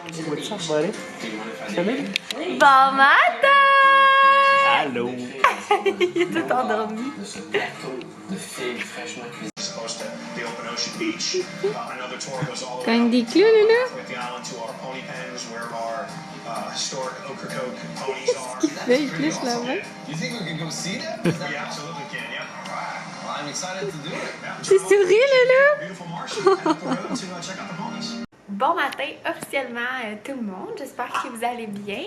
What's up, buddy? Salut! Bon matin! Allô! Il est tout endormi. Gagne des clous, Lulu? Qu'est-ce qu'il fait? Il flèche la main. Tu souris, Lulu? Bon matin, officiellement, tout le monde. J'espère que vous allez bien.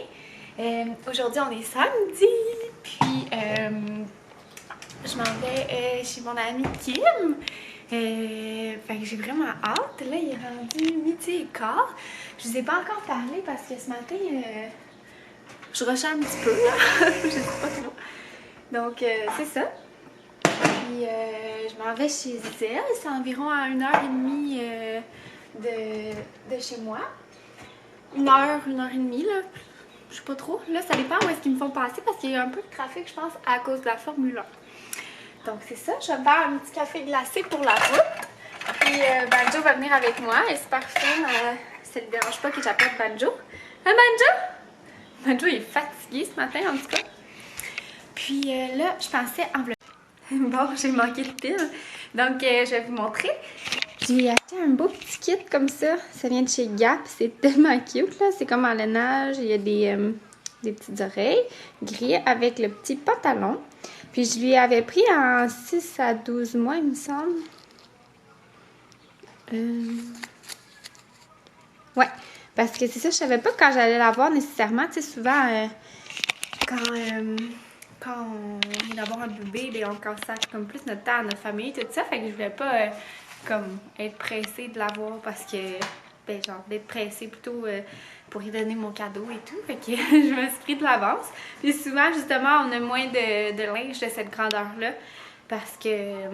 Aujourd'hui, on est samedi. Puis, je m'en vais chez mon amie Kim. Fait que j'ai vraiment hâte. Là, il est rendu 12h15. Je vous ai pas encore parlé parce que ce matin, je rushais un petit peu. Là. Je sais pas trop. Donc, c'est ça. Puis, je m'en vais chez elle. C'est environ à 1h30 de chez moi. 1h30, là. Je sais pas trop. Là, ça dépend où est-ce qu'ils me font passer parce qu'il y a un peu de trafic, je pense, à cause de la Formule 1. Donc, c'est ça. Je vais me faire un petit café glacé pour la route. Puis, Banjo va venir avec moi. Elle est super fine. Ça ne le dérange pas que j'appelle Banjo. Hein, Banjo? Banjo, il est fatigué ce matin, en tout cas. Puis là, je pensais en vlog. Bon, j'ai manqué de pile. Donc, je vais vous montrer. J'ai acheté un beau petit kit comme ça. Ça vient de chez Gap. C'est tellement cute, là. C'est comme en lainage. Il y a des petites oreilles gris avec le petit pantalon. Puis, je lui avais pris en 6 à 12 mois, il me semble. Ouais. Parce que c'est ça, je savais pas quand j'allais l'avoir nécessairement. Tu sais, souvent, quand on vient d'avoir un bébé, ben, on consacre comme plus notre temps à notre famille, tout ça. Fait que je voulais pas comme être pressée de l'avoir parce que, ben, genre, d'être pressée plutôt pour lui donner mon cadeau et tout. Fait que je me suis pris de l'avance. Puis souvent, justement, on a moins de linge de cette grandeur-là parce que,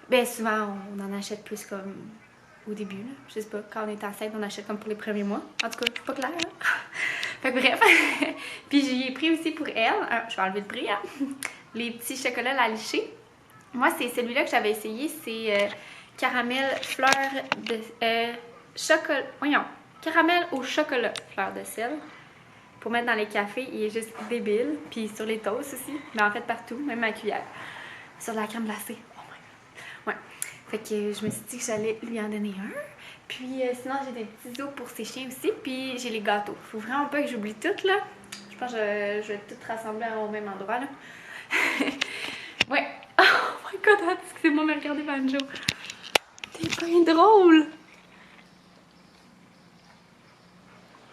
ben, souvent, on en achète plus comme au début, là. Je sais pas, quand on est enceinte, on achète comme pour les premiers mois. En tout cas, c'est pas clair, hein? Fait que bref. Puis j'y ai pris aussi pour elle, je vais enlever le prix, hein? Les petits chocolats la licher. Moi, c'est celui-là que j'avais essayé, c'est caramel fleur de chocolat. Voyons, caramel au chocolat fleur de sel. Pour mettre dans les cafés, il est juste débile. Puis sur les toasts aussi, mais en fait partout, même ma cuillère. Sur la crème glacée. Oh my god. Ouais. Fait que je me suis dit que j'allais lui en donner un. Puis sinon, j'ai des petits os pour ses chiens aussi. Puis j'ai les gâteaux. Faut vraiment pas que j'oublie tout, là. Je pense que je vais tout rassembler au même endroit, là. Ouais. Oh my god, excusez-moi, mais regardez Banjo. T'es bien drôle.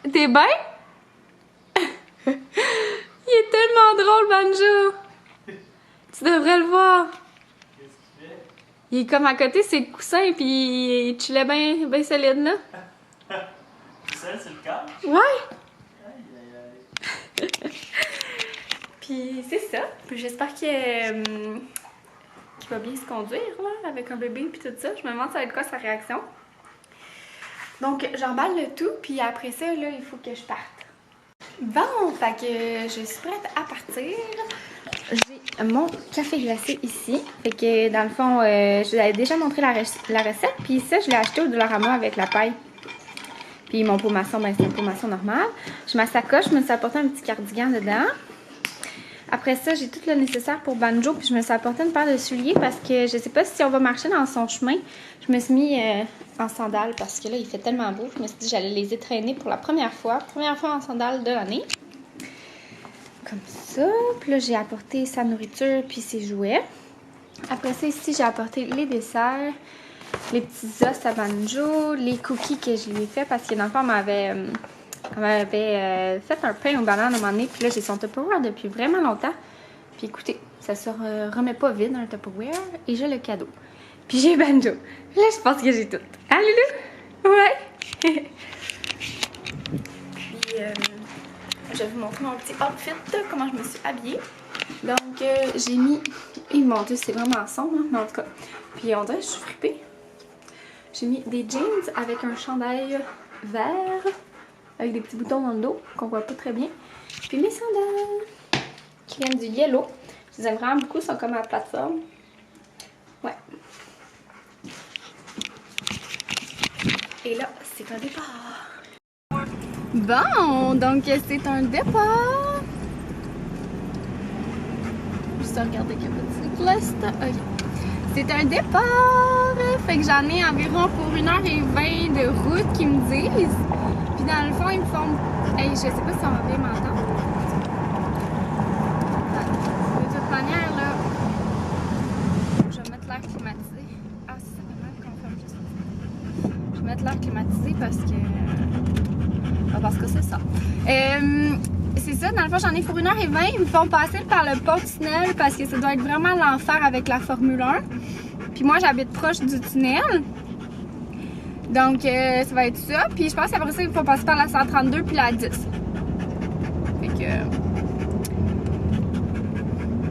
T'es bien? Il est tellement drôle, Banjo. Tu devrais le voir. Il est comme à côté ses coussins puis il chillait bien solide là. Ça, c'est le cas? Ouais! Puis c'est ça. Puis j'espère qu'il va bien se conduire là, avec un bébé puis tout ça. Je me demande ça va être quoi sa réaction. Donc j'emballe le tout puis après ça là, il faut que je parte. Bon, fait que je suis prête à partir. J'ai mon café glacé ici. Fait que dans le fond, je vous avais déjà montré la recette. Puis ça, je l'ai acheté au Dollarama avec la paille. Puis mon pot maçon, ben c'est un pot maçon normal. J'ai ma sacoche, je me suis apporté un petit cardigan dedans. Après ça, j'ai tout le nécessaire pour Banjo. Puis je me suis apporté une paire de souliers parce que je sais pas si on va marcher dans son chemin. Je me suis mis en sandales parce que là, il fait tellement beau. Je me suis dit que j'allais les étraîner pour la première fois. Première fois en sandales de l'année. Comme ça. Puis là, j'ai apporté sa nourriture puis ses jouets. Après ça, ici, j'ai apporté les desserts, les petits os à Banjo, les cookies que je lui ai fait parce que dans le fond, on m'avait fait un pain aux bananes à un moment donné. Puis là, j'ai son Tupperware depuis vraiment longtemps. Puis écoutez, ça se remet pas vide un Tupperware et j'ai le cadeau. Puis j'ai Banjo. Là, je pense que j'ai tout. Hein, Loulou? Ouais! Puis, je vais vous montrer mon petit outfit, comment je me suis habillée. Donc, j'ai mis... Et mon Dieu, c'est vraiment sombre, hein, mais en tout cas. Puis, on dirait que je suis fripée. J'ai mis des jeans avec un chandail vert, avec des petits boutons dans le dos, qu'on voit pas très bien. Puis mes sandales, qui viennent du Yellow. Je les aime vraiment beaucoup, ils sont comme à la plateforme. Ouais. Et là, c'est un départ. Bon, donc c'est un départ. Juste regarder qu'il y a pas de cycliste. Ok. C'est un départ. Fait que j'en ai environ pour 1h20 de route qu'ils me disent. Puis dans le fond, ils me font. Hey, je sais pas si on va bien m'entendre. De toute manière, là, je vais mettre l'air climatisé. Ah, ça fait mal qu'on ferme juste ça. Je vais mettre l'air climatisé parce que c'est ça. C'est ça, dans le fond, j'en ai pour 1h20. Ils me font passer par le pont tunnel parce que ça doit être vraiment l'enfer avec la Formule 1. Puis moi, j'habite proche du tunnel. Donc, ça va être ça. Puis je pense qu'après ça, il faut passer par la 132 puis la 10. Fait que...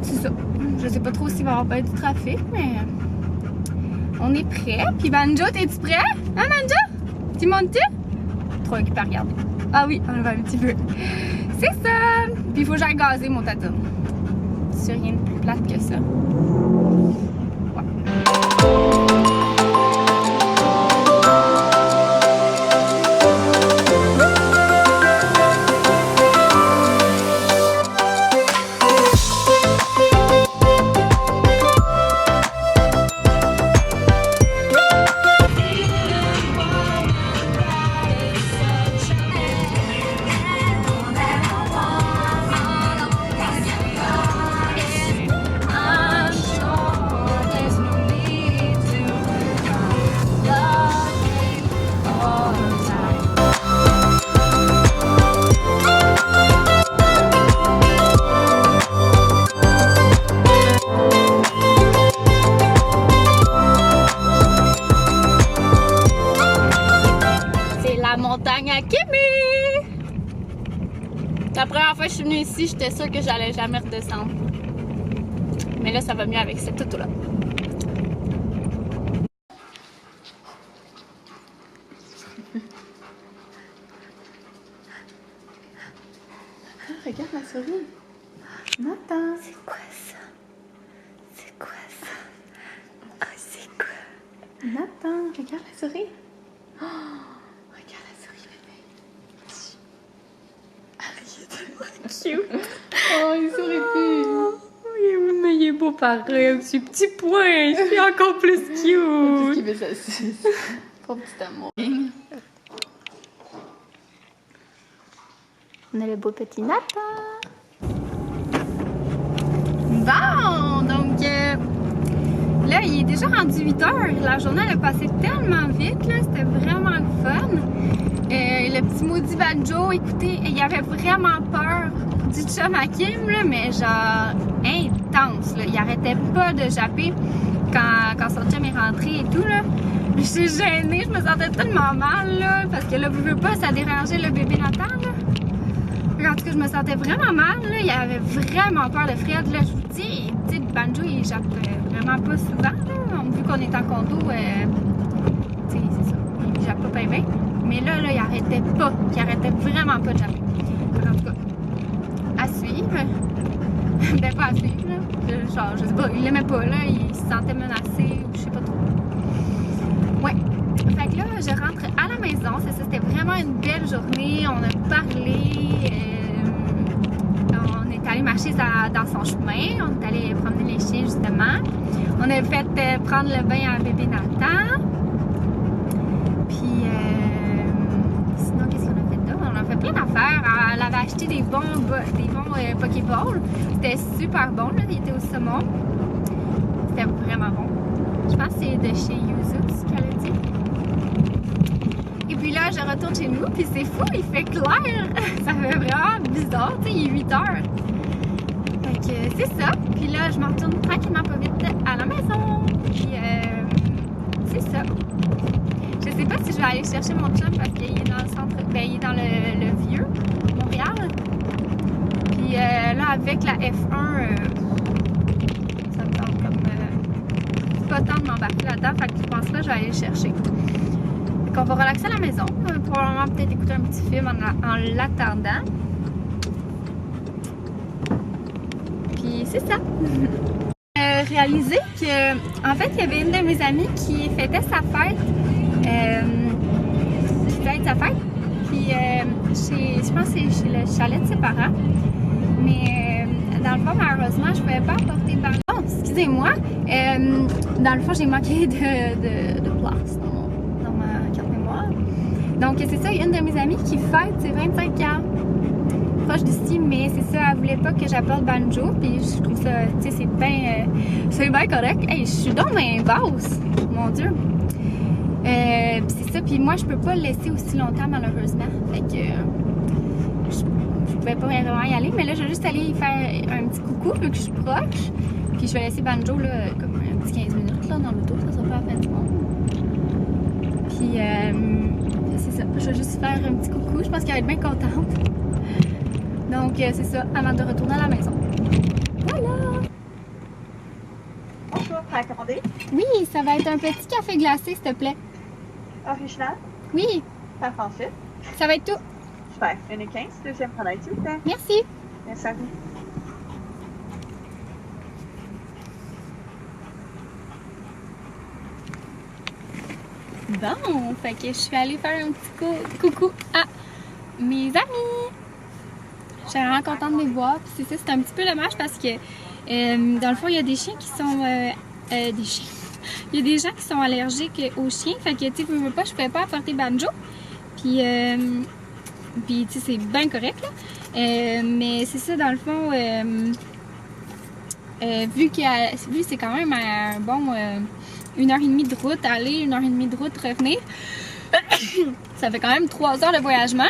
c'est ça. Je sais pas trop s'il va y avoir du trafic, mais... on est prêt. Puis Banjo, t'es-tu prêt? Hein, Banjo? Tu montes-tu? Trop occupé à regarder. Ah oui, on le voit un petit peu. C'est ça! Puis il faut que j'aille gazer mon tatum. C'est rien de plus plate que ça. Montagne à Kémy! La première fois que je suis venue ici, j'étais sûre que j'allais jamais redescendre. Mais là, ça va mieux avec cette auto-là. Regarde la souris. Nathan. C'est quoi ça? C'est quoi ça? Ah, c'est quoi? Nathan, regarde la souris. Oh! Cute. Oh, il sourit plus. Oh, mais il est beau pareil, avec ses petits points. Il est encore plus cute. Qu'est-ce qu'il fait ça aussi? Trop petit amour. On a le beau petit Nathan. Bon, donc là, il est déjà rendu 8 h. La journée, elle a passé tellement vite, là. C'était vraiment le fun. Le petit maudit Banjo, écoutez, il avait vraiment peur du chum à Kim, là, mais genre intense. Là. Il arrêtait pas de japper quand son chum est rentré et tout. Là. J'étais gênée, je me sentais tellement mal, là, parce que là, vous voulez pas, ça dérangeait le bébé Nathan. Là. En tout cas, je me sentais vraiment mal. Là. Il avait vraiment peur de Fred. Là. Je vous dis, Banjo, il jappe vraiment pas souvent. Là. Vu qu'on est en condo, c'est ça, il jappe pas bien. Mais là, il arrêtait pas. Il arrêtait vraiment pas de japper. En tout cas, à suivre. Ben, pas à suivre, là. Genre, je sais pas, il l'aimait pas, là. Il se sentait menacé ou je sais pas trop. Ouais. Fait que là, je rentre à la maison. C'est ça, c'était vraiment une belle journée. On a parlé. On est allé marcher dans son chemin. On est allé promener les chiens, justement. On a fait prendre le bain à bébé Nathan. Puis, sinon, qu'est-ce qu'on a fait là? On a fait plein d'affaires. Elle avait acheté des bons Pokéballs. C'était super bon, là. Il était au saumon. C'était vraiment bon. Je pense que c'est de chez Yuzu, ce qu'elle a dit. Et puis là, je retourne chez nous, puis c'est fou, il fait clair. Ça fait vraiment bizarre, tu sais, il est 8 h. Fait que c'est ça. Puis là, je m'en retourne tranquillement pas vite à la maison. Puis c'est ça. Je sais pas si je vais aller chercher mon chum parce qu'il est dans le centre, ben il est dans le vieux Montréal. Puis là, avec la F1, ça me tente comme pas tant de m'embarquer là-dedans. Fait que je pense pas que je vais aller le chercher. Fait qu'on va relaxer à la maison. Probablement peut-être écouter un petit film en l'attendant. Puis c'est ça. Réalisé que, en fait, il y avait une de mes amies qui fêtait sa fête. Puis je pense que c'est chez le chalet de ses parents. Mais dans le fond, malheureusement, je pouvais pas apporter banjo. Oh, excusez-moi. Dans le fond, j'ai manqué de place dans ma carte mémoire. Donc, c'est ça, une de mes amies qui fête ses 25 ans. Proche d'ici, mais c'est ça, elle voulait pas que j'apporte banjo. Puis je trouve ça, tu sais, c'est bien correct. Hey, je suis dans mes basse, mon Dieu. Puis c'est ça, puis moi, je peux pas le laisser aussi longtemps, malheureusement. Fait que je pouvais pas vraiment y aller, mais là, je vais juste aller y faire un petit coucou, vu que je suis proche. Puis je vais laisser banjo, là, comme un petit 15 minutes, là, dans l'auto, ça sera pas la fin du monde. Puis, c'est ça, je vais juste faire un petit coucou, je pense qu'elle va être bien contente. Donc, c'est ça, avant de retourner à la maison. Voilà! Bonjour, prêt à commander? Oui, ça va être un petit café glacé, s'il te plaît. Original? Oui, Parfait ensuite. ça va être tout. Super. 1,15, deuxième prendre s'il vous plaît. Merci. Merci à vous. Bon, fait que je suis allée faire un petit coucou à mes amis. Je suis vraiment contente de les voir. Puis c'est ça, c'est un petit peu dommage parce que dans le fond, il y a des chiens qui sont des chiens. Il y a des gens qui sont allergiques aux chiens. Fait que tu sais, je veux pas, je pouvais pas apporter banjo. Puis tu sais, c'est bien correct là. Mais c'est ça, dans le fond, vu que c'est quand même un bon 1h30 de route aller, 1h30 de route revenir. Ça fait quand même 3 heures de voyagement.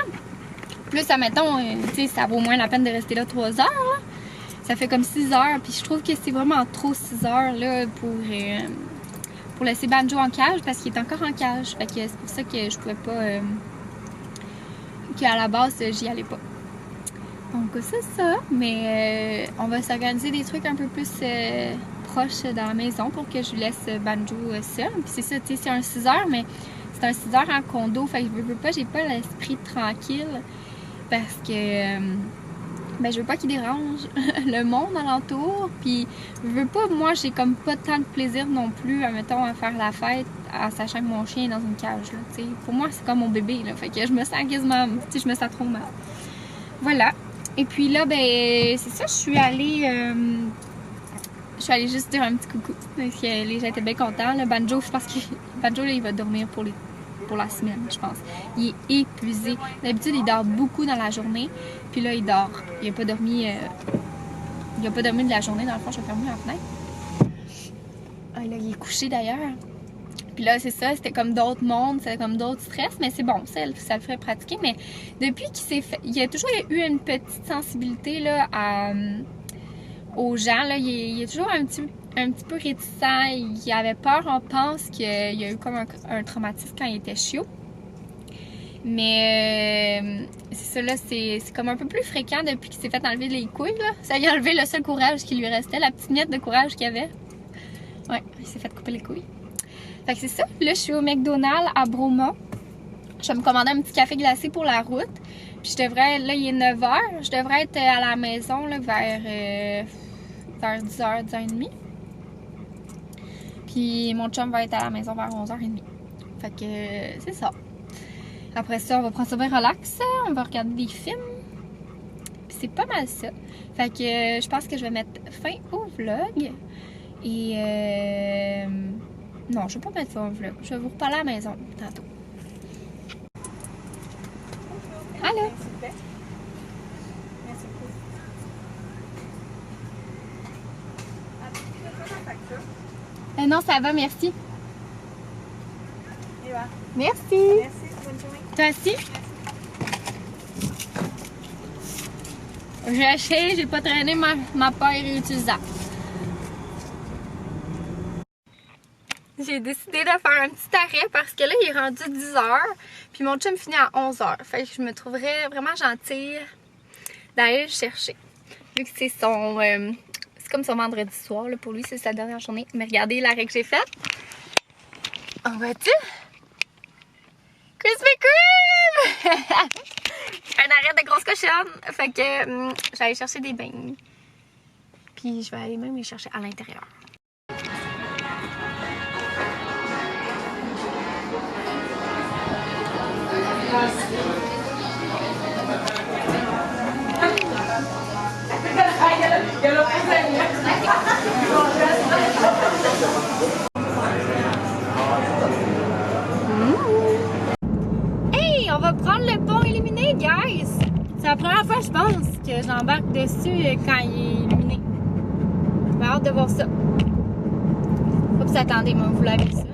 Plus, admettons, tu sais, ça vaut moins la peine de rester là 3 heures. Là. Ça fait comme 6 heures. Puis je trouve que c'est vraiment trop 6 heures là, pour laisser banjo en cage parce qu'il est encore en cage. Fait que c'est pour ça que je pouvais pas. Qu'à la base, j'y allais pas. Donc, c'est ça. Mais on va s'organiser des trucs un peu plus proches dans la maison pour que je laisse banjo seul. Puis c'est ça, tu sais, c'est un 6 heures, mais c'est un 6 heures en condo. Fait que je veux pas, j'ai pas l'esprit tranquille. Parce que ben, je veux pas qu'il dérange le monde alentour. Puis je veux pas, moi j'ai comme pas tant de plaisir non plus, mettons, à faire la fête en sachant que mon chien est dans une cage. Là, t'sais. Pour moi c'est comme mon bébé. Là, fait que je me sens quasiment, je me sens trop mal. Voilà. Et puis là, ben c'est ça, je suis allée juste dire un petit coucou. Parce que les gens étaient bien contents. Le banjo, je pense que banjo là, il va dormir pour la semaine, je pense. Il est épuisé. D'habitude, il dort beaucoup dans la journée. Puis là, il dort. Il n'a pas dormi. Il n'a pas dormi de la journée. Dans le fond, je vais fermer la fenêtre. Ah, là, il est couché d'ailleurs. Puis là, c'est ça. C'était comme d'autres mondes. C'était comme d'autres stress. Mais c'est bon. Ça le ferait pratiquer. Mais depuis qu'il s'est fait. Il y a toujours eu une petite sensibilité là, aux gens. Là. Il est toujours un petit peu réticent, il avait peur, on pense qu'il y a eu comme un traumatisme quand il était chiot. Mais c'est ça là, c'est comme un peu plus fréquent depuis qu'il s'est fait enlever les couilles. Là. Ça lui a enlevé le seul courage qui lui restait, la petite miette de courage qu'il avait. Ouais, il s'est fait couper les couilles. Fait que c'est ça. Là, je suis au McDonald's à Bromont. Je vais me commander un petit café glacé pour la route. Puis je devrais, là il est 9h, je devrais être à la maison là, vers 10h, 10h30. Puis mon chum va être à la maison vers 11h30. Fait que c'est ça. Après ça, on va prendre ça bien relax. On va regarder des films. Puis c'est pas mal ça. Fait que je pense que je vais mettre fin au vlog. Et non, je vais pas mettre fin au vlog. Je vais vous reparler à la maison tantôt. Allô? Non, ça va, merci. Merci. Merci, bonne journée. Toi aussi? J'ai pas traîné ma paille réutilisable. J'ai décidé de faire un petit arrêt parce que là, il est rendu 10h. Puis mon chum finit à 11h. Fait que je me trouverais vraiment gentille d'aller le chercher. Vu que c'est son... c'est comme son vendredi soir. Là, pour lui, c'est sa dernière journée. Mais regardez l'arrêt que j'ai fait. En voiture? Krispy Kreme! Un arrêt de grosse cochonne. Fait que je vais aller chercher des beignes. Puis je vais aller même les chercher à l'intérieur. la première fois, je pense, que j'embarque dessus quand il est illuminé. J'ai hâte de voir ça. Oups, attendez, moi, vous l'avez ça.